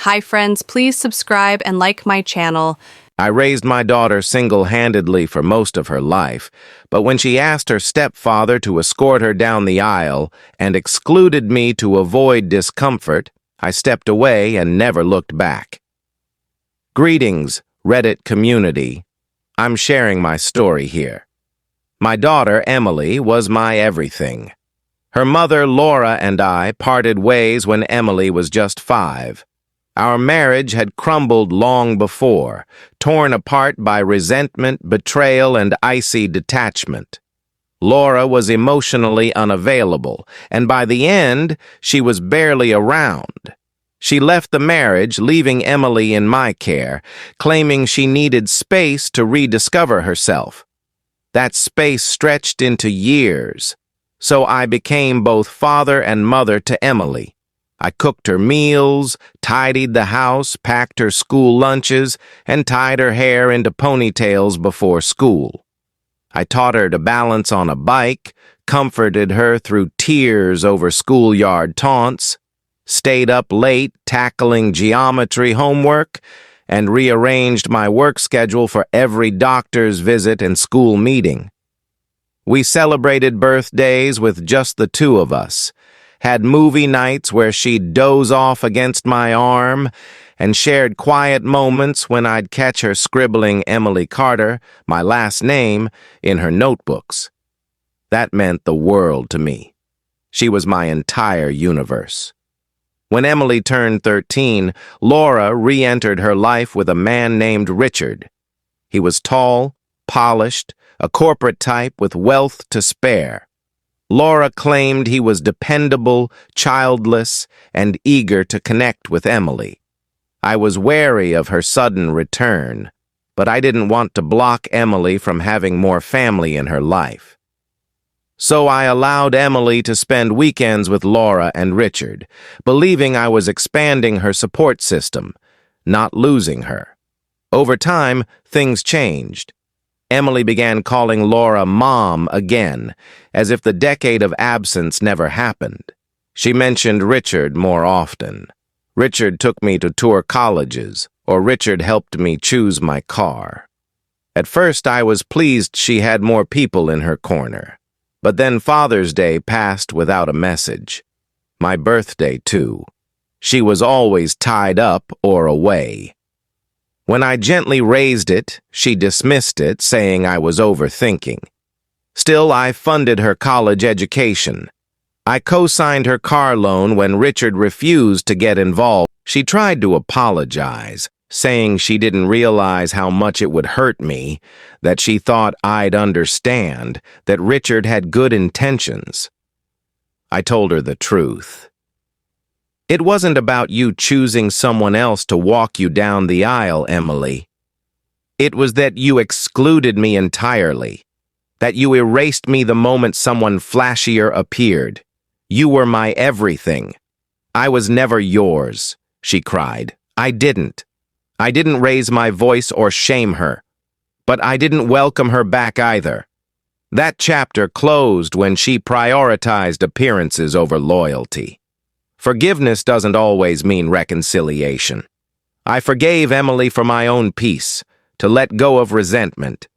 Hi friends, please subscribe and like my channel. I raised my daughter single-handedly for most of her life, but when she asked her stepfather to escort her down the aisle and excluded me to avoid discomfort, I stepped away and never looked back. Greetings, Reddit community. I'm sharing my story here. My daughter, Emily, was my everything. Her mother, Laura, and I parted ways when Emily was just 5. Our marriage had crumbled long before, torn apart by resentment, betrayal, and icy detachment. Laura was emotionally unavailable, and by the end, she was barely around. She left the marriage, leaving Emily in my care, claiming she needed space to rediscover herself. That space stretched into years, so I became both father and mother to Emily. I cooked her meals, tidied the house, packed her school lunches, and tied her hair into ponytails before school. I taught her to balance on a bike, comforted her through tears over schoolyard taunts, stayed up late tackling geometry homework, and rearranged my work schedule for every doctor's visit and school meeting. We celebrated birthdays with just the two of us, had movie nights where she'd doze off against my arm, and shared quiet moments when I'd catch her scribbling Emily Carter, my last name, in her notebooks. That meant the world to me. She was my entire universe. When Emily turned 13, Laura re-entered her life with a man named Richard. He was tall, polished, a corporate type with wealth to spare. Laura claimed he was dependable, childless, and eager to connect with Emily. I was wary of her sudden return, but I didn't want to block Emily from having more family in her life. So I allowed Emily to spend weekends with Laura and Richard, believing I was expanding her support system, not losing her. Over time, things changed. Emily began calling Laura Mom again, as if the decade of absence never happened. She mentioned Richard more often. Richard took me to tour colleges, or Richard helped me choose my car. At first, I was pleased she had more people in her corner. But then Father's Day passed without a message. My birthday, too. She was always tied up or away. When I gently raised it, she dismissed it, saying I was overthinking. Still, I funded her college education. I co-signed her car loan when Richard refused to get involved. She tried to apologize, saying she didn't realize how much it would hurt me, that she thought I'd understand, that Richard had good intentions. I told her the truth. It wasn't about you choosing someone else to walk you down the aisle, Emily. It was that you excluded me entirely, that you erased me the moment someone flashier appeared. You were my everything. I was never yours, she cried. I didn't raise my voice or shame her, but I didn't welcome her back either. That chapter closed when she prioritized appearances over loyalty. Forgiveness doesn't always mean reconciliation. I forgave Emily for my own peace, to let go of resentment.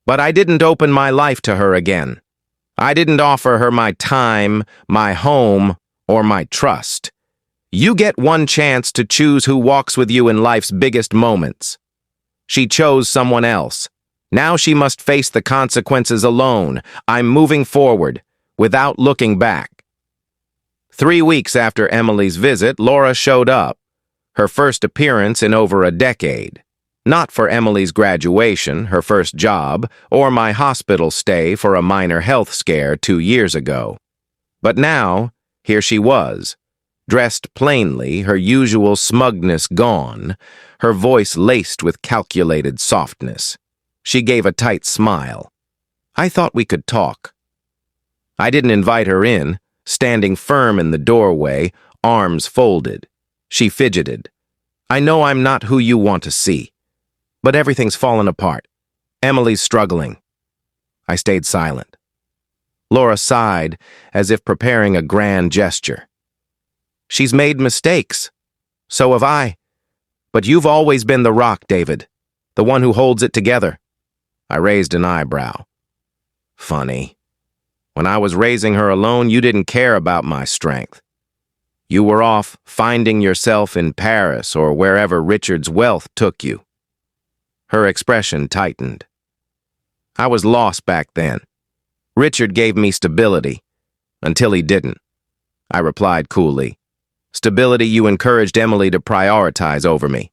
But I didn't open my life to her again. I didn't offer her my time, my home, or my trust. You get one chance to choose who walks with you in life's biggest moments. She chose someone else. Now she must face the consequences alone. I'm moving forward, without looking back. 3 weeks after Emily's visit, Laura showed up, her first appearance in over a decade. Not for Emily's graduation, her first job, or my hospital stay for a minor health scare 2 years ago. But now, here she was, dressed plainly, her usual smugness gone, her voice laced with calculated softness. She gave a tight smile. I thought we could talk. I didn't invite her in, standing firm in the doorway, arms folded. She fidgeted. I know I'm not who you want to see, but everything's fallen apart. Emily's struggling. I stayed silent. Laura sighed, as if preparing a grand gesture. She's made mistakes. So have I. But you've always been the rock, David, the one who holds it together. I raised an eyebrow. Funny. When I was raising her alone, you didn't care about my strength. You were off finding yourself in Paris or wherever Richard's wealth took you. Her expression tightened. I was lost back then. Richard gave me stability, until he didn't. I replied coolly. Stability you encouraged Emily to prioritize over me.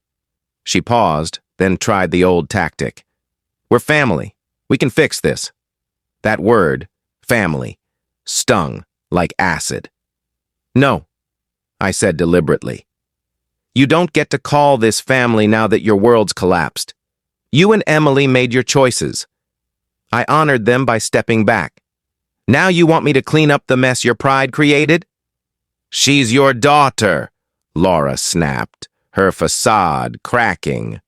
She paused, then tried the old tactic. We're family. We can fix this. That word, family, stung like acid. No, I said deliberately. You don't get to call this family now that your world's collapsed. You and Emily made your choices. I honored them by stepping back. Now you want me to clean up the mess your pride created? She's your daughter, Laura snapped, her facade cracking.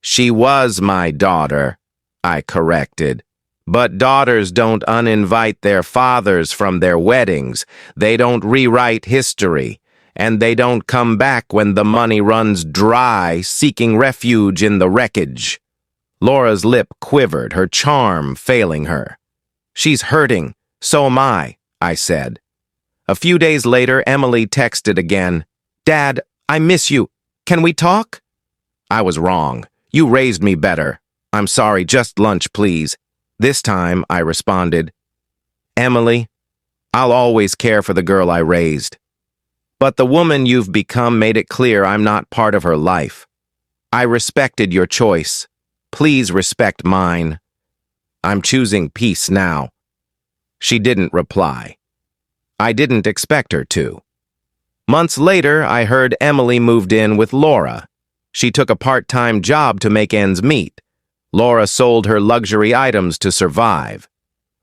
She was my daughter, I corrected. But daughters don't uninvite their fathers from their weddings. They don't rewrite history. And they don't come back when the money runs dry, seeking refuge in the wreckage. Laura's lip quivered, her charm failing her. She's hurting. So am I said. A few days later, Emily texted again. Dad, I miss you. Can we talk? I was wrong. You raised me better. I'm sorry, just lunch, please. This time, I responded. Emily, I'll always care for the girl I raised. But the woman you've become made it clear I'm not part of her life. I respected your choice. Please respect mine. I'm choosing peace now. She didn't reply. I didn't expect her to. Months later, I heard Emily moved in with Laura. She took a part-time job to make ends meet. Laura sold her luxury items to survive.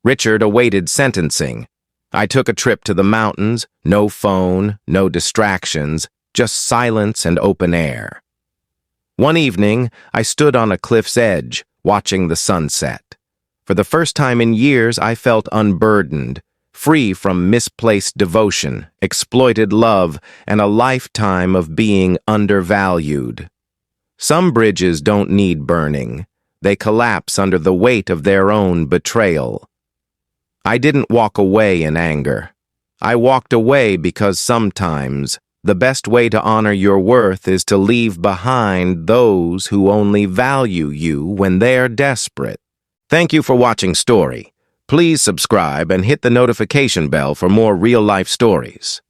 Richard awaited sentencing. I took a trip to the mountains, no phone, no distractions, just silence and open air. One evening, I stood on a cliff's edge, watching the sunset. For the first time in years, I felt unburdened, free from misplaced devotion, exploited love, and a lifetime of being undervalued. Some bridges don't need burning. They collapse under the weight of their own betrayal. I didn't walk away in anger. I walked away because sometimes the best way to honor your worth is to leave behind those who only value you when they're desperate. Thank you for watching Story. Please subscribe and hit the notification bell for more real-life stories.